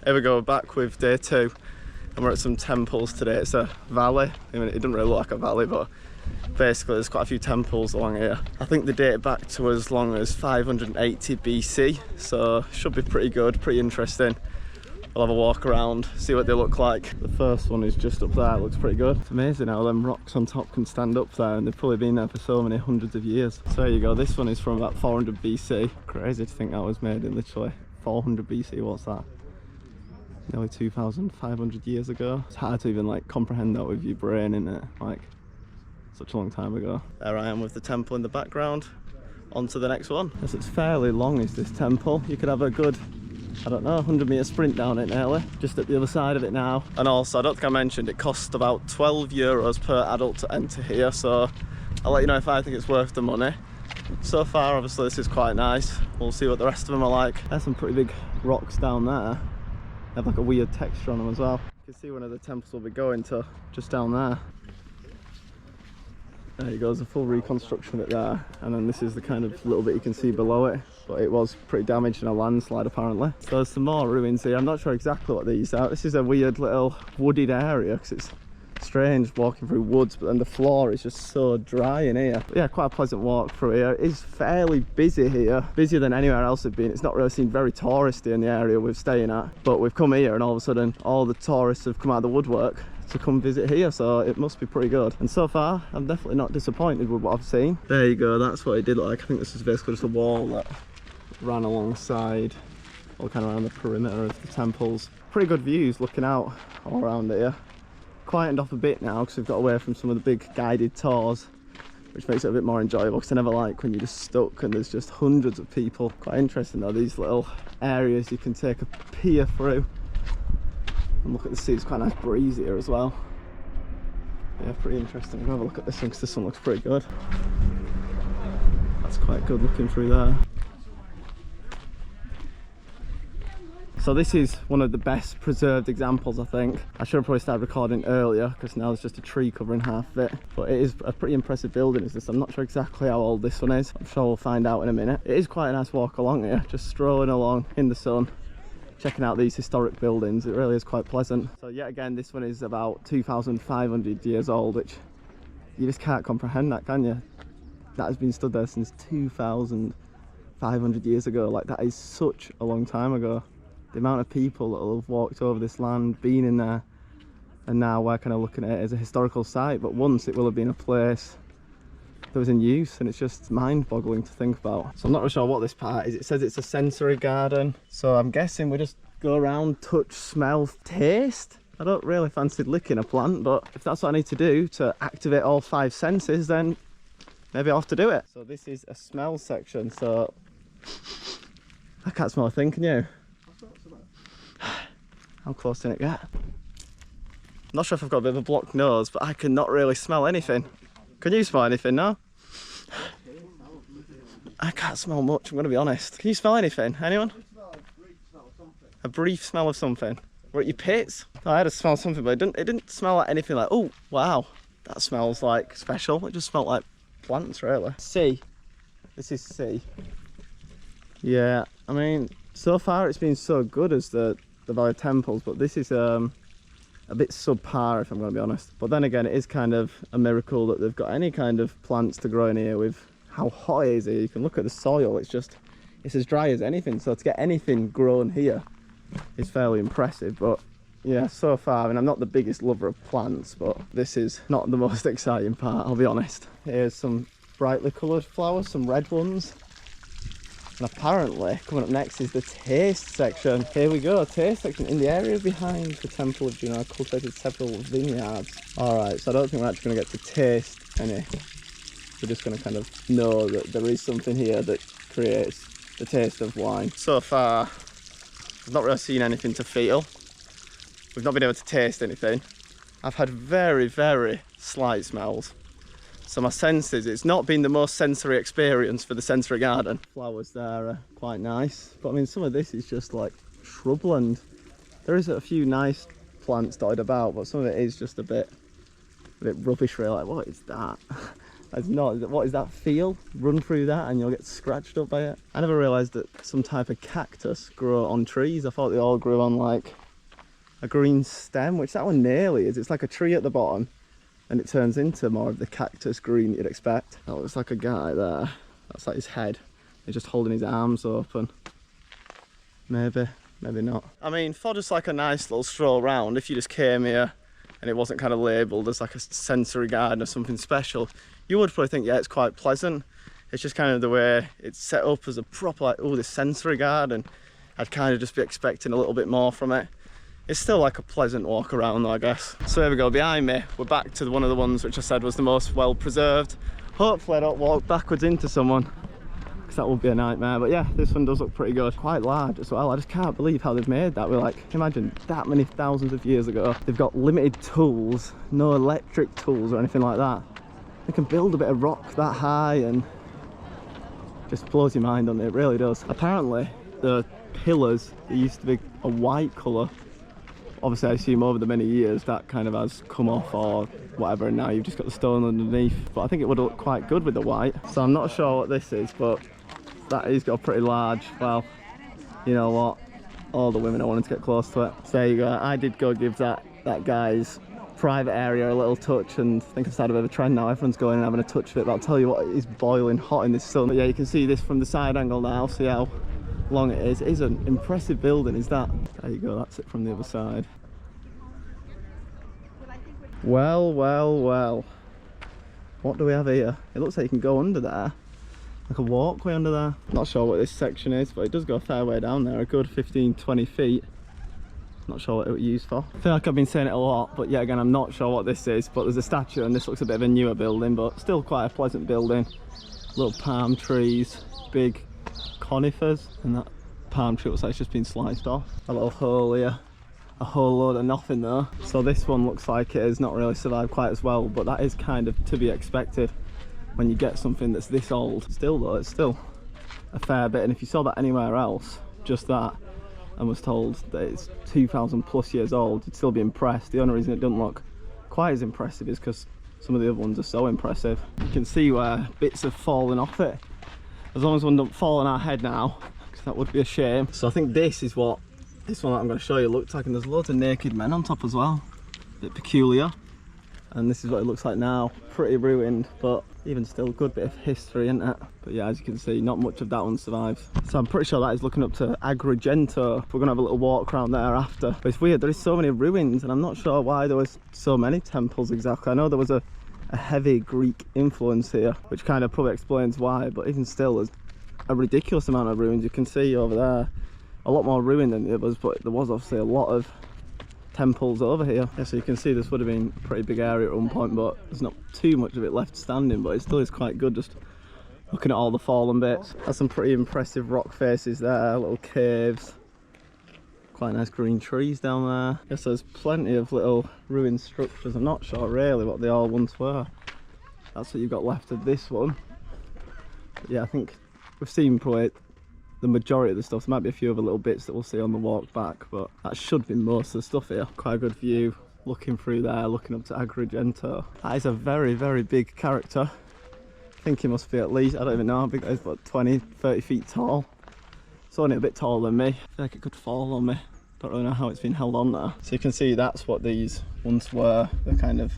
Here we go, back with day 2, and we're at some temples today. It's a valley. I mean, it doesn't really look like a valley, but basically there's quite a few temples along here. I think they date back to as long as 580 BC, so should be pretty good, pretty interesting. We'll have a walk around, see what they look like. The first one is just up there, it looks pretty good. It's amazing how them rocks on top can stand up there, and they've probably been there for so many hundreds of years. So there you go, this one is from about 400 BC. Crazy to think that was made in literally 400 BC, what's that? Nearly 2,500 years ago. It's hard to even like comprehend that with your brain, innit? Like, such a long time ago. There I am with the temple in the background. On to the next one. Yes, it's fairly long, is this temple. You could have a good, I don't know, 100-metre sprint down it nearly. Just at the other side of it now. And also, I don't think I mentioned, it costs about 12 euros per adult to enter here, so I'll let you know if I think it's worth the money. So far, obviously, this is quite nice. We'll see what the rest of them are like. There's some pretty big rocks down there. They have like a weird texture on them as well. You can see one of the temples we'll be going to just down there. There you go, there's a full reconstruction of it there. And then this is the kind of little bit you can see below it. But it was pretty damaged in a landslide apparently. So there's some more ruins here. I'm not sure exactly what these are. This is a weird little wooded area because it's strange walking through woods, but then the floor is just so dry in here. But yeah, quite a pleasant walk through here. It is fairly busy here, busier than anywhere else we've been. It's not really seemed very touristy in the area we're staying at, but we've come here and all of a sudden all the tourists have come out of the woodwork to come visit here, so it must be pretty good. And so far I'm definitely not disappointed with what I've seen. There you go, that's what it did look like. I think this is basically just a wall that ran alongside, all kind of around the perimeter of the temples. Pretty good views looking out all around here. Quietened off a bit now because we've got away from some of the big guided tours, which makes it a bit more enjoyable, because I never like when you're just stuck and there's just hundreds of people. Quite interesting though, these little areas you can take a pier through and look at the sea. It's quite a nice breeze here as well. Yeah, pretty interesting. We'll have a look at this one because this one looks pretty good. That's quite good looking through there. So this is one of the best preserved examples, I think. I should have probably started recording earlier because now there's just a tree covering half of it. But it is a pretty impressive building, is this? I'm not sure exactly how old this one is. I'm sure we'll find out in a minute. It is quite a nice walk along here, just strolling along in the sun, checking out these historic buildings. It really is quite pleasant. So yet again, this one is about 2,500 years old, which you just can't comprehend that, can you? That has been stood there since 2,500 years ago. Like, that is such a long time ago. The amount of people that will have walked over this land, been in there, and now we're kind of looking at it as a historical site, but once it will have been a place that was in use, and it's just mind-boggling to think about. So I'm not really sure what this part is. It says it's a sensory garden, so I'm guessing we just go around, touch, smell, taste. I don't really fancy licking a plant, but if that's what I need to do to activate all 5 senses, then maybe I'll have to do it. So this is a smell section, so I can't smell a thing, can you? How close can it get? I'm not sure if I've got a bit of a blocked nose, but I cannot really smell anything. Can you smell anything now? I can't smell much, I'm going to be honest. Can you smell anything? Anyone? A brief smell of something. We're at your pits? Oh, I had a smell of something, but it didn't smell like anything like, oh, wow, that smells like special. It just smelled like plants, really. C. This is C. Yeah, I mean, so far it's been so good as the Valley Temples, but this is a bit subpar, if I'm going to be honest. But then again, it is kind of a miracle that they've got any kind of plants to grow in here with how hot it is here. You can look at the soil, it's as dry as anything, so to get anything grown here is fairly impressive. But yeah, so far, I mean, I'm not the biggest lover of plants, but this is not the most exciting part, I'll be honest. Here's some brightly coloured flowers, some red ones. And apparently, coming up next is the taste section. Here we go, taste section. In the area behind the Temple of Juno, cultivated several vineyards. Alright, so I don't think we're actually going to get to taste any. We're just going to kind of know that there is something here that creates the taste of wine. So far, I've not really seen anything to feel. We've not been able to taste anything. I've had very, very slight smells. So my senses, it's not been the most sensory experience for the sensory garden. Flowers there are quite nice, but I mean, some of this is just like shrubland. There is a few nice plants dotted about, but some of it is just a bit rubbish really. Like, what is that? It's not. What is that feel? Run through that and you'll get scratched up by it. I never realised that some type of cactus grew on trees. I thought they all grew on like a green stem, which that one nearly is. It's like a tree at the bottom and it turns into more of the cactus green you'd expect. That looks like a guy there. That's like his head. He's just holding his arms open. Maybe, maybe not. I mean, for just like a nice little stroll around, if you just came here and it wasn't kind of labelled as like a sensory garden or something special, you would probably think, yeah, it's quite pleasant. It's just kind of the way it's set up as a proper, like, oh, this sensory garden. I'd kind of just be expecting a little bit more from it. It's still like a pleasant walk around though, I guess. So here we go, behind me, we're back to one of the ones which I said was the most well preserved. Hopefully I don't walk backwards into someone, because that would be a nightmare. But yeah, this one does look pretty good. Quite large as well. I just can't believe how they've made that. We're like, imagine that many thousands of years ago. They've got limited tools, no electric tools or anything like that. They can build a bit of rock that high and just blows your mind, doesn't it? It really does. Apparently the pillars, they used to be a white colour. Obviously I assume over the many years that kind of has come off or whatever, and now you've just got the stone underneath. But I think it would look quite good with the white. So I'm not sure what this is, but that has got a pretty large, well, you know what, all the women are wanting to get close to it. So there you go. I did go give that guy's private area a little touch, and I think I've started a bit of a trend now. Everyone's going and having a touch of it, but I'll tell you what, it is boiling hot in this sun. But yeah, you can see this from the side angle now, see how long it is. It is an impressive building, is that? There you go, that's it from the other side. Well, well, well. What do we have here? It looks like you can go under there. Like a walkway under there. Not sure what this section is, but it does go a fair way down there, a good 15-20 feet. Not sure what it was used for. I feel like I've been saying it a lot, but yeah, again, I'm not sure what this is. But there's a statue, and this looks a bit of a newer building, but still quite a pleasant building. Little palm trees, big conifers, and that palm tree looks like it's just been sliced off. A little hole here, a whole load of nothing there. So this one looks like it has not really survived quite as well, but that is kind of to be expected when you get something that's this old. Still though, it's still a fair bit, and if you saw that anywhere else, just that, and was told that it's 2,000 plus years old, you'd still be impressed. The only reason it doesn't look quite as impressive is because some of the other ones are so impressive. You can see where bits have fallen off it. As long as one don't fall on our head now, because that would be a shame. So I think this is what this one that I'm going to show you looks like, and there's loads of naked men on top as well. A bit peculiar. And this is what it looks like now. Pretty ruined, but even still, good bit of history, isn't it? But yeah, as you can see, not much of that one survives. So I'm pretty sure that is looking up to Agrigento. We're going to have a little walk around there after. But it's weird, there is so many ruins, and I'm not sure why there was so many temples exactly. I know there was a heavy Greek influence here, which kind of probably explains why, but even still, there's a ridiculous amount of ruins. You can see over there, a lot more ruined than the others, but there was obviously a lot of temples over here. Yeah, so you can see this would have been a pretty big area at one point, but there's not too much of it left standing, but it still is quite good just looking at all the fallen bits. There's some pretty impressive rock faces there, little caves, quite nice green trees down there. Yes, there's plenty of little ruined structures. I'm not sure really what they all once were. That's what you've got left of this one. But yeah, I think we've seen probably the majority of the stuff. There might be a few other little bits that we'll see on the walk back, but that should be most of the stuff here. Quite a good view looking through there, looking up to Agrigento. That is a very, very big character. I think he must be at least, I don't even know how big that is, but 20, 30 feet tall. It's only a bit taller than me. I feel like it could fall on me. Don't really know how it's been held on there. So you can see that's what these once were. They're kind of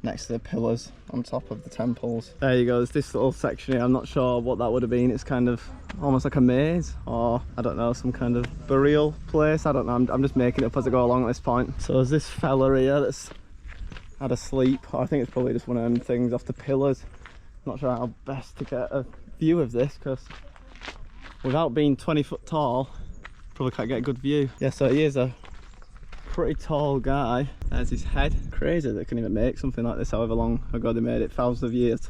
next to the pillars on top of the temples. There you go, there's this little section here. I'm not sure what that would have been. It's kind of almost like a maze, or I don't know, some kind of burial place. I don't know, I'm just making it up as I go along at this point. So there's this fella here that's had a sleep, or I think it's probably just one of them things off the pillars. Not sure how best to get a view of this, because without being 20 foot tall, probably can't get a good view. Yeah, so he is a pretty tall guy. There's his head. Crazy that they can even make something like this however long ago they made it, thousands of years.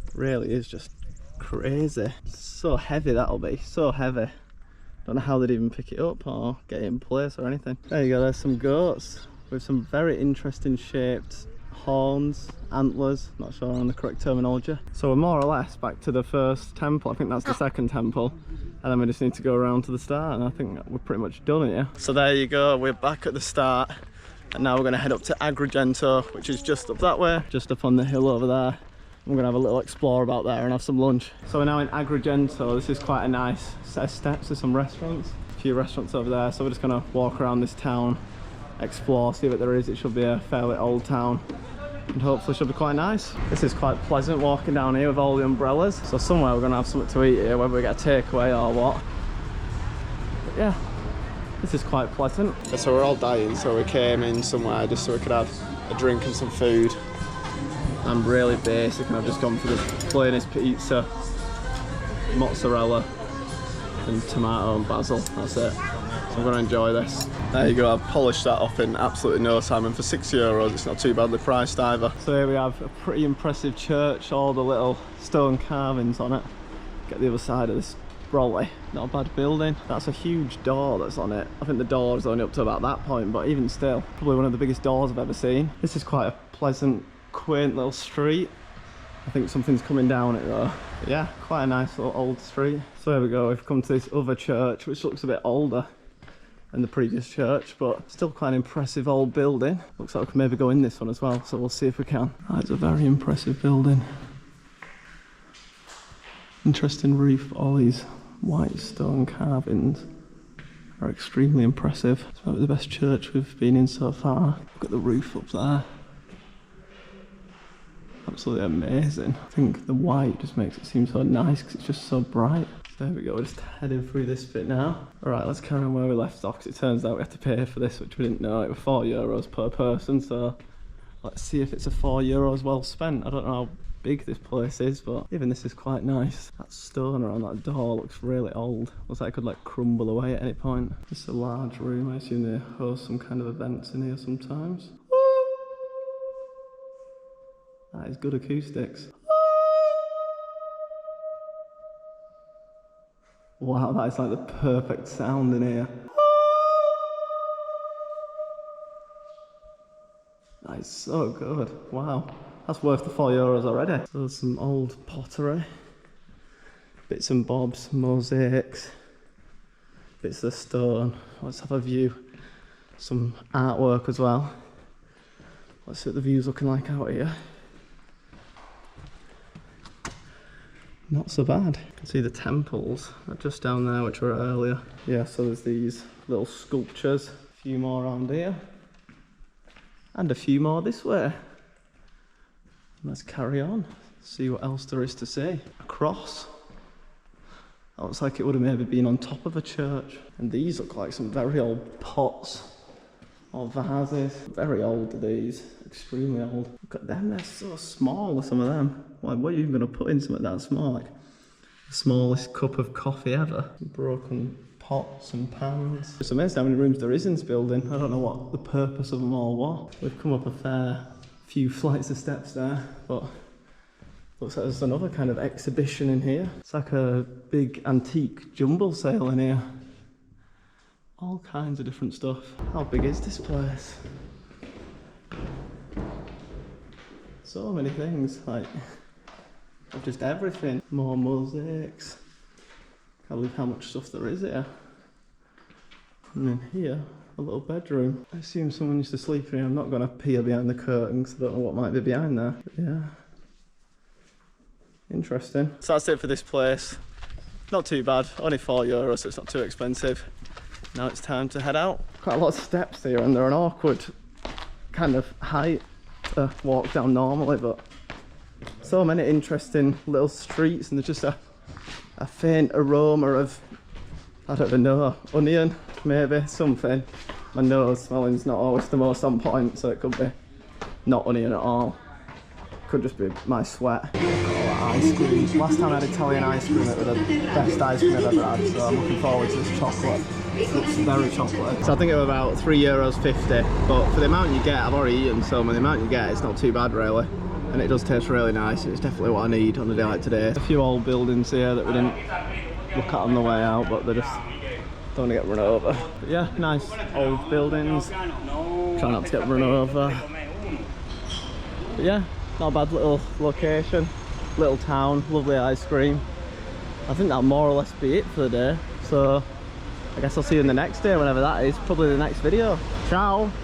It really is just crazy. So heavy that'll be, so heavy. Don't know how they'd even pick it up or get it in place or anything. There you go, there's some goats with some very interesting shaped horns, antlers, not sure on the correct terminology. So we're more or less back to the first temple. I think that's the second temple, and then we just need to go around to the start, and I think we're pretty much done here. So there you go, we're back at the start, and now we're going to head up to Agrigento, which is just up that way, just up on the hill over there. I'm gonna have a little explore about there and have some lunch. So we're now in Agrigento. This is quite a nice set of steps. There's some restaurants, a few restaurants over there. So we're just gonna walk around this town, explore, see what there is. It should be a fairly old town and hopefully should be quite nice. This is quite pleasant walking down here with all the umbrellas. So somewhere we're gonna have something to eat here, whether we get a takeaway or what. But yeah, this is quite pleasant. So we're all dying, so we came in somewhere just so we could have a drink and some food. I'm really basic and I've just gone for the plainest pizza, mozzarella and tomato and basil. That's it. So I'm going to enjoy this. There you go, I've polished that off in absolutely no time, and for €6 it's not too badly priced either. So here we have a pretty impressive church, all the little stone carvings on it. Get the other side of this brolly. Not a bad building. That's a huge door that's on it. I think the door is only up to about that point, but even still, probably one of the biggest doors I've ever seen. This is quite a pleasant, quaint little street. I think something's coming down it though. But yeah, quite a nice little old street. So there we go, we've come to this other church which looks a bit older than the previous church, but still quite an impressive old building. Looks like we can maybe go in this one as well, so we'll see if we can. It's a very impressive building. Interesting roof. All these white stone carvings are extremely impressive. It's probably the best church we've been in so far. Look at the roof up there. Absolutely amazing. I think the white just makes it seem so nice because it's just so bright. So there we go, we're just heading through this bit now. Alright, let's carry on where we left off, because it turns out we have to pay for this, which we didn't know. It was €4 per person, so let's see if it's a €4 well spent. I don't know how big this place is, but even this is quite nice. That stone around that door looks really old. Looks like it could like crumble away at any point. It's a large room. I assume they host some kind of events in here sometimes. That is good acoustics. Wow, that is like the perfect sound in here. That is so good. Wow, that's worth the €4 already. So there's some old pottery, bits and bobs, mosaics, bits of stone. Let's have a view. Some artwork as well. Let's see what the view's looking like out here. Not so bad. You can see the temples are just down there, which were earlier. Yeah, so there's these little sculptures. A few more around here. And a few more this way. Let's carry on. See what else there is to see. A cross. That looks like it would have maybe been on top of a church. And these look like some very old pots or vases. Very old, these. Extremely old. Look at them, they're so small, some of them. Like, what are you even going to put in something that small? Like the smallest cup of coffee ever. Broken pots and pans. It's amazing how many rooms there is in this building. I don't know what the purpose of them all were. We've come up a fair few flights of steps there, but looks like there's another kind of exhibition in here. It's like a big antique jumble sale in here. All kinds of different stuff. How big is this place? So many things, like just everything. More mosaics. Can't believe how much stuff there is here. And then here, a little bedroom. I assume someone used to sleep here. I'm not going to peer behind the curtains. I don't know what might be behind there. But yeah. Interesting. So that's it for this place. Not too bad. Only €4, so it's not too expensive. Now it's time to head out. Quite a lot of steps here, and they're an awkward kind of height to walk down normally, but so many interesting little streets, and there's just a faint aroma of, I don't even know, onion, maybe, something. My nose smelling's not always the most on point, so it could be not onion at all. Could just be my sweat. Look at all that ice cream. Last time I had Italian ice cream, it was the best ice cream I've ever had, so I'm looking forward to this chocolate. It looks very chocolate. So I think it was about €3.50, but for the amount you get, I've already eaten some, and the amount you get, it's not too bad really. And it does taste really nice. It's definitely what I need on a day like today. A few old buildings here that we didn't look at on the way out, but they just don't want to get run over. But yeah, nice old buildings. Try not to get run over. But yeah, not a bad little location, little town, lovely ice cream. I think that'll more or less be it for the day. So I guess I'll see you in the next day, whenever that is, probably the next video. Ciao!